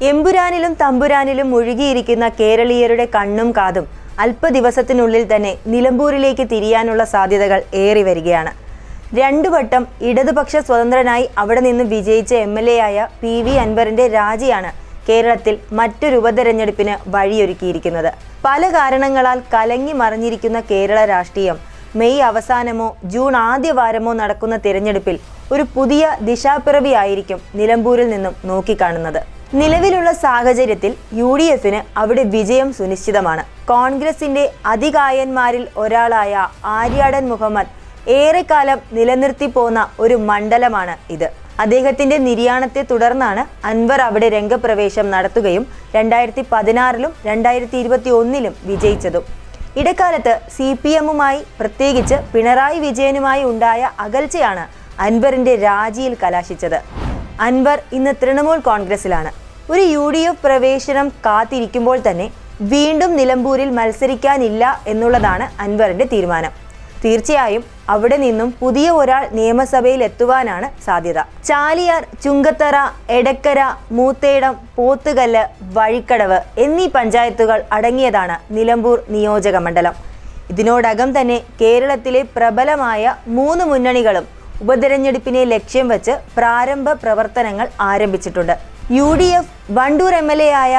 എമ്പുരാനിലും തമ്പുരാനിലും മുഴുകിയിരിക്കുന്ന കേരളീയരുടെ കണ്ണും കാതും അല്പദിവസത്തിനുള്ളിൽ തന്നെ നിലമ്പൂരിലേക്ക് തിരിയാനുള്ള സാധ്യതകൾ ഏറി വരികയാണ്. 2 വട്ടം ഇടതുപക്ഷ സ്വതന്ത്രനായി അവിടെ നിന്ന് വിജയിച്ച MLA ആയ PV അൻവറിന്റെ രാജിയാണ് കേരളത്തിൽ മറ്റൊരു ഉപതെരഞ്ഞെടുപ്പിന് വഴിയൊരുക്കിയിരിക്കുന്നത്. പല കാരണങ്ങളാൽ കലങ്ങി മറിഞ്ഞിരിക്കുന്ന കേരള രാഷ്ട്രീയം മെയ് അവസാനമോ ജൂൺ ആദ്യവാരമോ നടക്കുന്ന തിരഞ്ഞെടുപ്പിൽ ഒരു പുതിയ ദിശാപിറവിയായിരിക്കും നിലമ്പൂരിൽ നിന്നും നോക്കിക്കാണുന്നത്. നിലവിലുള്ള സാഹചര്യത്തിൽ UDFന് അവിടെ വിജയം സുനിശ്ചിതമാണ്. കോൺഗ്രസിന്റെ അതികായന്മാരിൽ ഒരാളായ ആര്യാടൻ മുഹമ്മദ് ഏറെക്കാലം നിലനിർത്തി പോന്ന ഒരു മണ്ഡലമാണ് ഇത്. അദ്ദേഹത്തിന്റെ നിര്യാണത്തെ തുടർന്നാണ് അൻവർ അവിടെ രംഗപ്രവേശം നടത്തുകയും 2016-ലും 2021-ലും വിജയിച്ചതും. ഇടക്കാലത്ത് CPMുമായി പ്രത്യേകിച്ച് പിണറായി വിജയനുമായി ഉണ്ടായ അകൽച്ചയാണ് അൻവറിന്റെ രാജിയിൽ കലാശിച്ചത്. അൻവർ ഇന്ന് തൃണമൂൽ കോൺഗ്രസിലാണ്. ഒരു UDF പ്രവേശനം കാത്തിരിക്കുമ്പോൾ തന്നെ വീണ്ടും നിലമ്പൂരിൽ മത്സരിക്കാനില്ല എന്നുള്ളതാണ് അൻവറിന്റെ തീരുമാനം. തീർച്ചയായും അവിടെ നിന്നും പുതിയ ഒരാൾ നിയമസഭയിൽ എത്തുവാനാണ് സാധ്യത. ചാലിയാർ, ചുങ്കത്തറ, എടക്കര, മൂത്തേടം, പോത്തുകല്ല്, വഴിക്കടവ് എന്നീ പഞ്ചായത്തുകൾ അടങ്ങിയതാണ് നിലമ്പൂർ നിയോജക മണ്ഡലം. ഇതിനോടകം തന്നെ കേരളത്തിലെ പ്രബലമായ 3 മുന്നണികളും ഉപതെരഞ്ഞെടുപ്പിനെ ലക്ഷ്യം വെച്ച് പ്രാരംഭ പ്രവർത്തനങ്ങൾ ആരംഭിച്ചിട്ടുണ്ട്. UDF വണ്ടൂർ MLA ആയ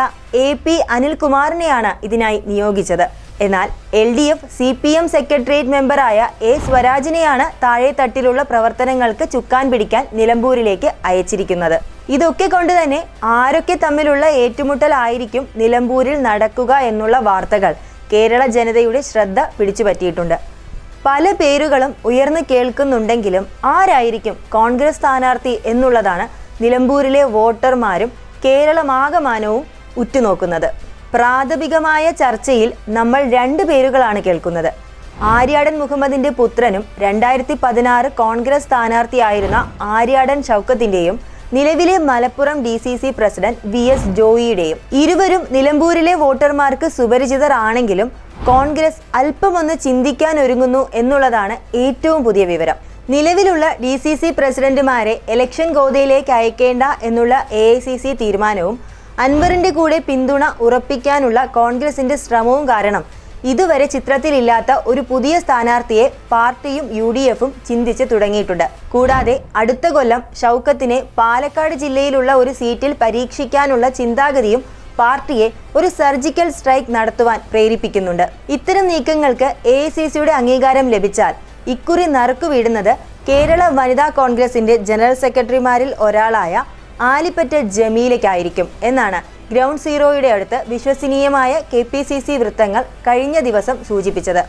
AP അനിൽകുമാറിനെയാണ് ഇതിനായി നിയോഗിച്ചത്. എന്നാൽ LDF CPM സെക്രട്ടേറിയറ്റ് മെമ്പറായ A സ്വരാജിനെയാണ് താഴെ തട്ടിലുള്ള പ്രവർത്തനങ്ങൾക്ക് ചുക്കാൻ പിടിക്കാൻ നിലമ്പൂരിലേക്ക് അയച്ചിരിക്കുന്നത്. ഇതൊക്കെ കൊണ്ട് തന്നെ ആരൊക്കെ തമ്മിലുള്ള ഏറ്റുമുട്ടലായിരിക്കും നിലമ്പൂരിൽ നടക്കുക എന്നുള്ള വാർത്തകൾ കേരള ജനതയുടെ ശ്രദ്ധ പിടിച്ചുപറ്റിയിട്ടുണ്ട്. പല പേരുകളും ഉയർന്നു കേൾക്കുന്നുണ്ടെങ്കിലും ആരായിരിക്കും കോൺഗ്രസ് സ്ഥാനാർത്ഥി എന്നുള്ളതാണ് നിലമ്പൂരിലെ വോട്ടർമാരും കേരളമാകമാനവും ഉറ്റുനോക്കുന്നത്. പ്രാഥമികമായ ചർച്ചയിൽ നമ്മൾ 2 പേരുകളാണ് കേൾക്കുന്നത്. ആര്യാടൻ മുഹമ്മദിന്റെ പുത്രനും 2016 കോൺഗ്രസ് സ്ഥാനാർത്ഥിയായിരുന്ന ആര്യാടൻ ഷൗക്കത്തിന്റെയും നിലവിലെ മലപ്പുറം DCC പ്രസിഡന്റ് VS ജോയിയുടെയും. ഇരുവരും നിലമ്പൂരിലെ വോട്ടർമാർക്ക് സുപരിചിതർ ആണെങ്കിലും കോൺഗ്രസ് അല്പമൊന്ന് ചിന്തിക്കാൻ ഒരുങ്ങുന്നു എന്നുള്ളതാണ് ഏറ്റവും പുതിയ വിവരം. നിലവിലുള്ള DCC പ്രസിഡന്റുമാരെ ഇലക്ഷൻ ഗോതയിലേക്ക് അയക്കേണ്ട എന്നുള്ള AICC തീരുമാനവും അൻവറിന്റെ കൂടെ പിന്തുണ ഉറപ്പിക്കാനുള്ള കോൺഗ്രസിന്റെ ശ്രമവും കാരണം ഇതുവരെ ചിത്രത്തിലില്ലാത്ത ഒരു പുതിയ സ്ഥാനാർത്ഥിയെ പാർട്ടിയും UDFും ചിന്തിച്ച് തുടങ്ങിയിട്ടുണ്ട്. കൂടാതെ അടുത്ത കൊല്ലം ഷൗക്കത്തിനെ പാലക്കാട് ജില്ലയിലുള്ള ഒരു സീറ്റിൽ പരീക്ഷിക്കാനുള്ള ചിന്താഗതിയും പാർട്ടിയെ ഒരു സർജിക്കൽ സ്ട്രൈക്ക് നടത്തുവാൻ പ്രേരിപ്പിക്കുന്നുണ്ട്. ഇത്തരം നീക്കങ്ങൾക്ക് AICCയുടെ അംഗീകാരം ലഭിച്ചാൽ ഇക്കുറി നറുക്കു വീടുന്നത് കേരള വനിതാ കോൺഗ്രസിന്റെ ജനറൽ സെക്രട്ടറിമാരിൽ ഒരാളായ ആലിപ്പറ്റ ജമീലയ്ക്കായിരിക്കും എന്നാണ് ഗ്രൗണ്ട് സീറോയുടെ അടുത്ത് വിശ്വസനീയമായ KPCC വൃത്തങ്ങൾ കഴിഞ്ഞ ദിവസം സൂചിപ്പിച്ചത്.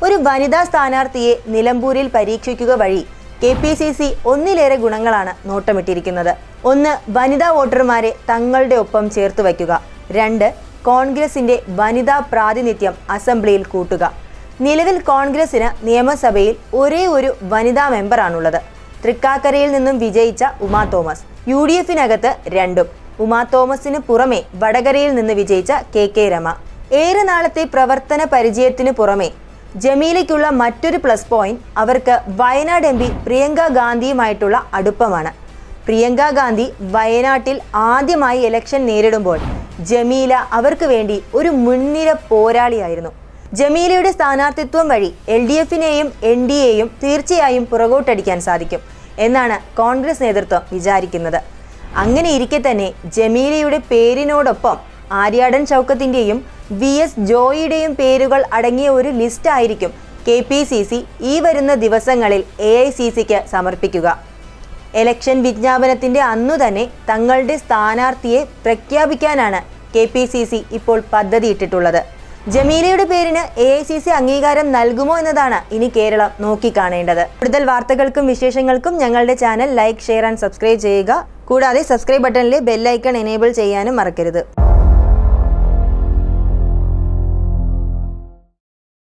ഒരു വനിതാ സ്ഥാനാർത്ഥിയെ നിലമ്പൂരിൽ പരീക്ഷിക്കുക വഴി KPCC ഒന്നിലേറെ ഗുണങ്ങളാണ് നോട്ടമിട്ടിരിക്കുന്നത്. 1. വനിതാ വോട്ടർമാരെ തങ്ങളുടെ ഒപ്പം ചേർത്ത് വയ്ക്കുക. 2. കോൺഗ്രസിന്റെ വനിതാ പ്രാതിനിധ്യം അസംബ്ലിയിൽ കൂട്ടുക. നിലവിൽ കോൺഗ്രസിന് നിയമസഭയിൽ ഒരേ ഒരു വനിതാ മെമ്പറാണുള്ളത്. തൃക്കാക്കരയിൽ നിന്നും വിജയിച്ച ഉമാ തോമസ്. UDFനകത്ത് 2. ഉമാ തോമസിന് പുറമെ വടകരയിൽ നിന്ന് വിജയിച്ച KK രമ. ഏറെ നാളത്തെ പ്രവർത്തന പരിചയത്തിനു പുറമെ ജമീലയ്ക്കുള്ള മറ്റൊരു പ്ലസ് പോയിന്റ് അവർക്ക് വയനാട് MP പ്രിയങ്ക ഗാന്ധിയുമായിട്ടുള്ള അടുപ്പമാണ്. പ്രിയങ്ക ഗാന്ധി വയനാട്ടിൽ ആദ്യമായി ഇലക്ഷൻ നേരിടുമ്പോൾ ജമീല അവർക്ക് വേണ്ടി ഒരു മുൻനിര പോരാളിയായിരുന്നു. ജമീലയുടെ സ്ഥാനാർത്ഥിത്വം വഴി LDFനെയും NDAയും തീർച്ചയായും പുറകോട്ടടിക്കാൻ സാധിക്കും എന്നാണ് കോൺഗ്രസ് നേതൃത്വം വിചാരിക്കുന്നത്. അങ്ങനെ ഇരിക്കെ തന്നെ ജമീലയുടെ പേരിനോടൊപ്പം ആര്യാടൻ ഷൗക്കത്തിന്റെയും VS ജോയിയുടെയും പേരുകൾ അടങ്ങിയ ഒരു ലിസ്റ്റ് ആയിരിക്കും KPCC ഈ വരുന്ന ദിവസങ്ങളിൽ AICCക്ക് സമർപ്പിക്കുക. ഇലക്ഷൻ വിജ്ഞാപനത്തിന്റെ അന്നു തന്നെ തങ്ങളുടെ സ്ഥാനാർത്ഥിയെ പ്രഖ്യാപിക്കാനാണ് KPCC ഇപ്പോൾ പദ്ധതിയിട്ടിട്ടുള്ളത്. ജമീലയുടെ പേരിന് AICC അംഗീകാരം നൽകുമോ എന്നതാണ് ഇനി കേരളം നോക്കിക്കാണേണ്ടത്. കൂടുതൽ വാർത്തകൾക്കും വിശേഷങ്ങൾക്കും ഞങ്ങളുടെ channel like, share and subscribe ചെയ്യുക. കൂടാതെ സബ്സ്ക്രൈബ് ബട്ടണിലെ ബെൽ ഐക്കൺ എനേബിൾ ചെയ്യാനും മറക്കരുത്.